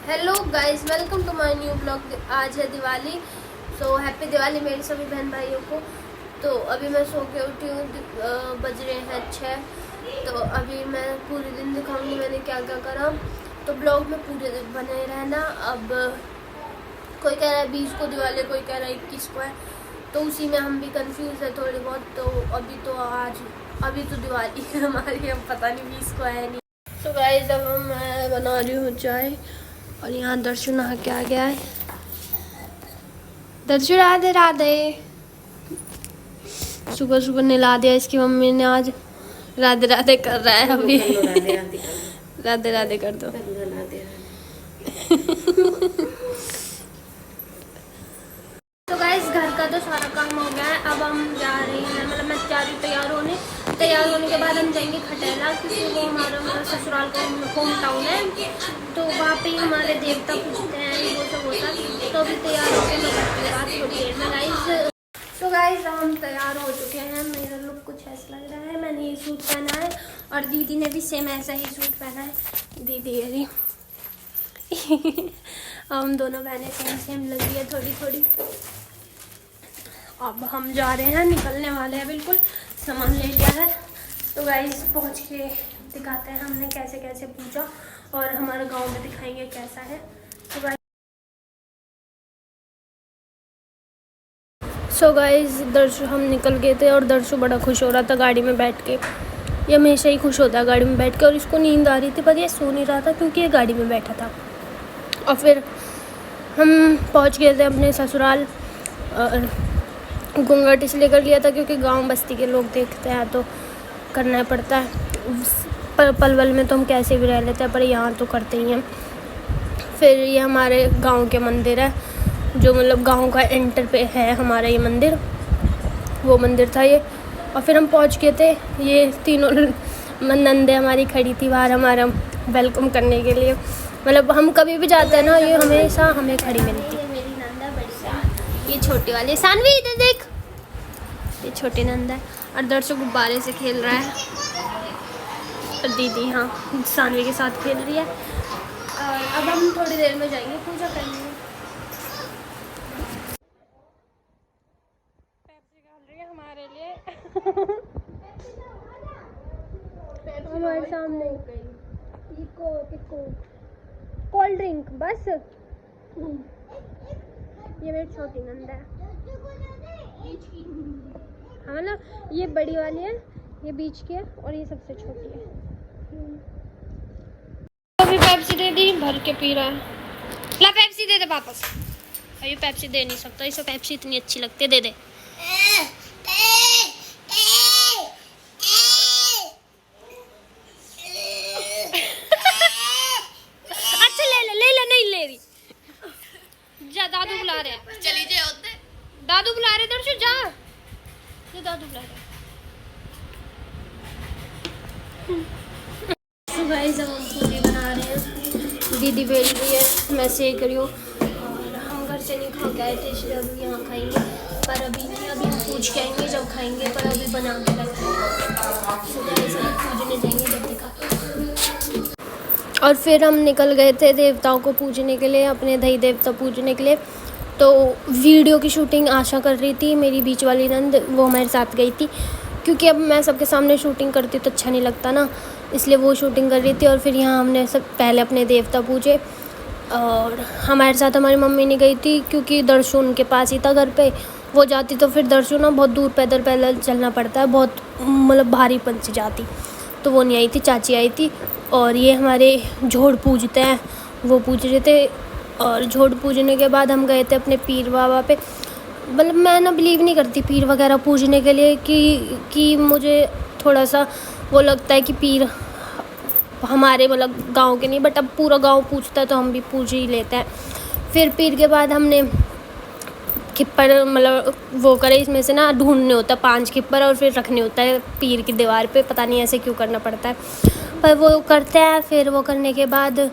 Hello guys, welcome to my new blog. आज है Diwali, so happy Diwali मेरे सभी बहन भाइयों को। तो अभी मैं सो के उठी हूँ, बज रहे हैं 6। तो अभी मैं पूरे दिन दिखाऊंगी मैंने क्या क्या करा। तो ब्लॉग में पूरे दिन बने रहना। अब कोई कह रहा है 20 को दिवाली, कोई कह रहा है 21 को है, तो उसी में हम भी कंफ्यूज है थोड़ी बहुत। तो अभी तो दिवाली है हमारी, अब पता नहीं 20 को है नहीं। तो गाइस अब मैं बना रही हूँ चाय और यहाँ दर्शु नहा के आ गया है। दर्शु राधे राधे। सुबह सुबह नहला दिया इसकी मम्मी ने आज। राधे राधे कर रहा है अभी। राधे राधे कर दो। तो गाइस घर का तो सारा काम हो गया है। अब हम जा रहे हैं, मतलब मैं जा रही हूँ तैयार होने के बाद हम जाएंगे खटेला, क्योंकि वो हमारा ससुराल का होम टाउन है। तो वहाँ पे हमारे देवता पूजते हैं, वो सब होता है। तो अभी तैयार होकर मैं करती हूँ बात थोड़ी देर में गाइस। तो गाइस हम तैयार हो चुके हैं। मेरा लुक कुछ ऐसा लग रहा है। मैंने ये सूट पहना है और दीदी ने भी सेम ऐसा ही सूट पहना है। दीदी अरे हम दोनों बहनें सेम लगी है थोड़ी थोड़ी। अब हम जा रहे हैं, निकलने वाले हैं बिल्कुल, सामान ले लिया है। तो गाइस पहुंच के दिखाते हैं हमने कैसे कैसे पूजा, और हमारे गांव में दिखाएंगे कैसा है। सो गाइस दर्शु हम निकल गए थे और दर्शु बड़ा खुश हो रहा था गाड़ी में बैठ के। ये हमेशा ही खुश होता है गाड़ी में बैठ के, और इसको नींद आ रही थी पर ये सो नहीं रहा था क्योंकि ये गाड़ी में बैठा था। और फिर हम पहुंच गए थे अपने ससुराल। घूंघट इसलिए कर लिया था क्योंकि गांव बस्ती के लोग देखते हैं तो करना पड़ता है। पलवल में तो हम कैसे भी रह लेते हैं, पर यहाँ तो करते ही हैं। फिर ये हमारे गांव के मंदिर है, जो मतलब गांव का एंटर पे है हमारा ये मंदिर, वो मंदिर था ये। और फिर हम पहुँच गए थे। ये तीनों नंदे हमारी खड़ी थी बाहर हमारा वेलकम करने के लिए। मतलब हम कभी भी जाते हैं ना, ये हमेशा हमें खड़ी मिलती है। मेरी नंदा बड़ी, ये छोटी वाली सानवी, इधर देख, ये छोटी नंदा है। और दर्शु गुब्बारे से खेल रहा है और दीदी हाँ सानवी के साथ खेल रही है। और अब हम थोड़ी देर में जाएंगे पूजा करने। पेप्सी डाल रही है हमारे लिए हमारे सामने कोल्ड ड्रिंक बस। ये मेरी छोटी नंदा है। हाँ ना, ये बड़ी वाली है, ये बीच की है और ये सबसे छोटी है। अभी पेप्सी दे दी, भर के पी रहा है। ला पेप्सी दे दे वापस। ये पेप्सी दे नहीं सकता, इसे पेप्सी इतनी अच्छी लगती है, दे दे। अच्छा ले ले, नहीं ले रही। जा, दादू बुला रहे हैं। चली जाए होते दादू बुला रहे, दर्शु जा, ये दादू बुला रहे। सुबह जब हम पूरी बना रहे हैं, दीदी बेल रही है, मैं सेक रही हूँ। और हम घर से नहीं खा के आए थे इसलिए अभी यहाँ खाएंगे, पर अभी नहीं, अभी पूछ के आएंगे जब खाएंगे, पर अभी बना के रखेंगे। सुबह से पूजने जाएंगे जब दिखा। और फिर हम निकल गए थे देवताओं को पूजने के लिए, अपने दही देवता पूजने के लिए। तो वीडियो की शूटिंग आशा कर रही थी, मेरी बीच वाली नंद, वो हमारे साथ गई थी, क्योंकि अब मैं सबके सामने शूटिंग करती तो अच्छा नहीं लगता ना, इसलिए वो शूटिंग कर रही थी। और फिर यहाँ हमने सब पहले अपने देवता पूजे, और हमारे साथ हमारी मम्मी नहीं गई थी क्योंकि दर्शु उनके पास ही था घर पे। वो जाती तो फिर दर्शु ना बहुत दूर पैदल चलना पड़ता है, बहुत मतलब भारीपन से जाती, तो वो नहीं आई थी, चाची आई थी। और ये हमारे झोड़ पूजते हैं, वो पूज रहे थे। और झोड़ पूजने के बाद हम गए थे अपने पीर बाबा पे। मतलब मैं ना बिलीव नहीं करती पीर वगैरह पूजने के लिए कि मुझे थोड़ा सा वो लगता है कि पीर हमारे मतलब गांव के नहीं, बट अब पूरा गांव पूजता है तो हम भी पूज ही लेते हैं। फिर पीर के बाद हमने खिप्पर मतलब वो करे, इसमें से ना ढूंढने होता है 5 खिप्पर और फिर रखने होता है पीर की दीवार पे, पता नहीं ऐसे क्यों करना पड़ता है, पर वो करते हैं। फिर वो करने के बाद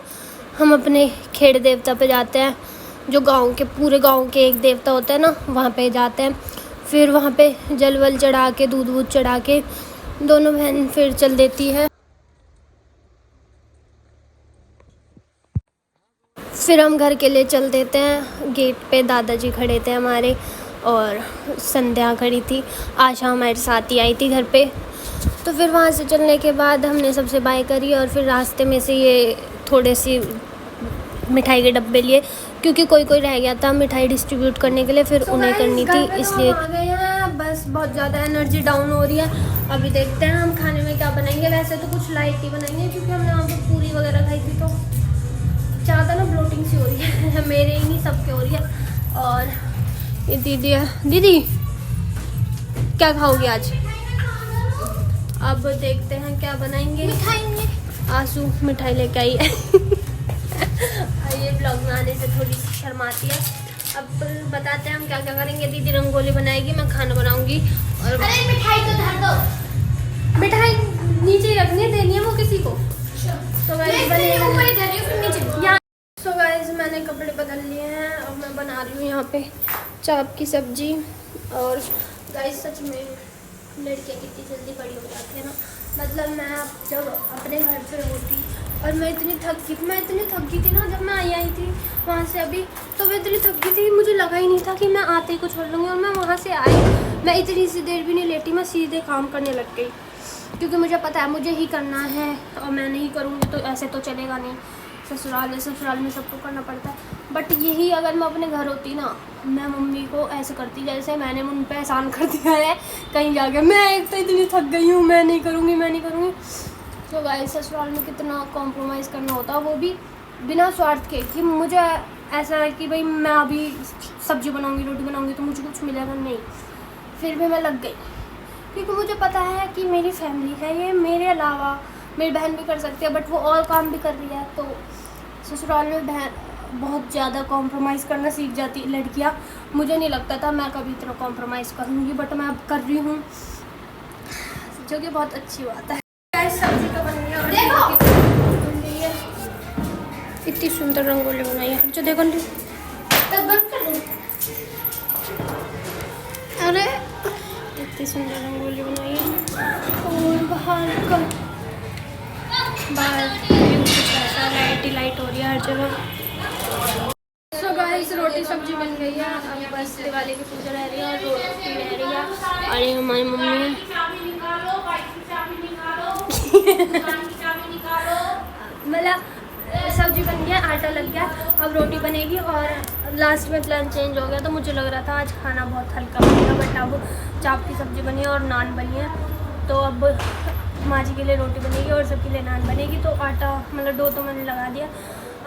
हम अपने खेड़ देवता पे जाते हैं, जो गांव के पूरे गांव के एक देवता होता है ना, वहाँ पे जाते हैं। फिर वहाँ पे जल वल चढ़ा के, दूध वूध चढ़ा के दोनों बहन फिर चल देती है। फिर हम घर के लिए चल देते हैं। गेट पे दादाजी खड़े थे हमारे और संध्या खड़ी थी, आशा हमारे साथ ही आई थी घर पे। तो फिर वहाँ से चलने के बाद हमने सबसे बाय करी और फिर रास्ते में से ये थोड़े सी मिठाई के डब्बे लिए, क्योंकि कोई कोई रह गया था मिठाई डिस्ट्रीब्यूट करने के लिए, फिर उन्हें करनी थी, इसलिए आ गए हैं। बस बहुत ज़्यादा एनर्जी डाउन हो रही है। अभी देखते हैं हम खाने में क्या बनाएंगे। वैसे तो कुछ लाइट ही बनाएंगे, क्योंकि हमने वहाँ पर पूरी वगैरह खाई थी, तो ज़्यादा ना ब्लोटिंग सी हो रही है मेरे ही नहीं सबके हो रही है। और ये दीदी है। दीदी क्या खाओगे आज? अब देखते हैं क्या बनाएंगे। आंसू मिठाई लेके आई है ये ब्लॉग में आने से थोड़ी सी शर्माती है। अब बताते हैं हम क्या क्या करेंगे। दीदी रंगोली बनाएगी, मैं खाना बनाऊंगी। और अरे मिठाई तो धर दो, मिठाई नीचे ही रखनी है, देनी है वो किसी को। तो गाइस मैंने कपड़े बदल लिए हैं और मैं बना रही हूँ यहाँ पे चाप की सब्जी। और गाइस सच में लड़कियाँ कितनी जल्दी बड़ी हो जाती है ना। मतलब मैं जब अपने घर पे होती और मैं इतनी थक गई थी ना, जब मैं आई थी वहाँ से अभी, तो मैं इतनी थक गई थी, मुझे लगा ही नहीं था कि मैं आते ही कुछ कर लूँगी। और मैं वहाँ से आई, मैं इतनी सी देर भी नहीं लेटी, मैं सीधे काम करने लग गई, क्योंकि मुझे पता है मुझे ही करना है और मैं नहीं करूँगी तो ऐसे तो चलेगा नहीं। ससुराल में सबको करना पड़ता है। बट यही अगर मैं अपने घर होती ना, मैं मम्मी को ऐसे करती जैसे मैंने उन पर एहसान कर दिया है कहीं जाके। मैं एक तो इतनी थक गई हूँ, मैं नहीं करूँगी। तो गाइस ससुराल में कितना कॉम्प्रोमाइज़ करना होता है, वो भी बिना स्वार्थ के, कि मुझे ऐसा है कि भाई मैं अभी सब्जी बनाऊँगी, रोटी बनाऊँगी तो मुझे कुछ मिलेगा नहीं। फिर भी मैं लग गई, क्योंकि मुझे पता है कि मेरी फैमिली है, ये मेरे अलावा मेरी बहन भी कर सकती है, बट वो और काम भी कर रही है। तो ससुराल में बहन बहुत ज़्यादा कॉम्प्रोमाइज़ करना सीख जाती लड़कियाँ। मुझे नहीं लगता था मैं कभी इतना कॉम्प्रोमाइज़ करूँगी, बट मैं अब कर रही हूँ, जो कि बहुत अच्छी बात है। सब्जी का बन गया, इतनी सुंदर रंगोली बनाई है जो देखो। अरे इतनी सुंदर रंगोली बनाई है। और बाहर कुछ ऐसा लाइट हो रही है हर जगह। सो गाइस रोटी सब्जी बन गई है। अब बस दिवाली की पूजा रह रही है और रोटी रह रही है। और ये हमारी मम्मी है मतलब सब्जी बन गया, आटा लग गया, अब रोटी बनेगी। और लास्ट में प्लान चेंज हो गया, तो मुझे लग रहा था आज खाना बहुत हल्का बनेगा, बट अब चाप की सब्जी बनी है और नान बनी है। तो अब माँ जी के लिए रोटी बनेगी और सबके लिए नान बनेगी। तो आटा मतलब डो तो मैंने लगा दिया,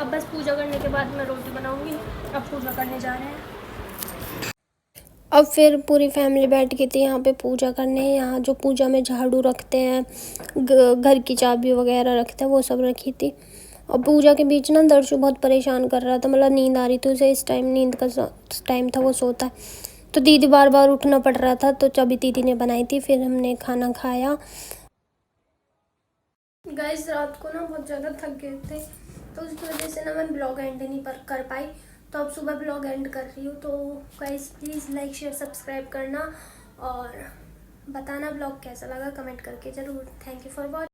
अब बस पूजा करने के बाद मैं रोटी बनाऊंगी। अब पूजा करने जा रहे हैं। अब फिर पूरी फैमिली बैठ गई थी यहाँ पे पूजा करने। यहाँ जो पूजा में झाड़ू रखते हैं, घर की चाबी वगैरह रखते हैं, वो सब रखी थी। और पूजा के बीच ना दर्शु बहुत परेशान कर रहा था, मतलब नींद आ रही थी उसे। इस टाइम नींद का टाइम था, वो सोता है, तो दीदी बार बार उठना पड़ रहा था। तो चाबी दीदी ने बनाई थी, फिर हमने खाना खाया। गाइस रात को ना बहुत ज़्यादा थक गए थे, तो उसकी वजह से ना मैं ब्लॉग एंड नहीं कर पाई। तो अब सुबह ब्लॉग एंड कर रही हूँ। तो guys please like share subscribe करना और बताना ब्लॉग कैसा लगा कमेंट करके ज़रूर। Thank you for watching.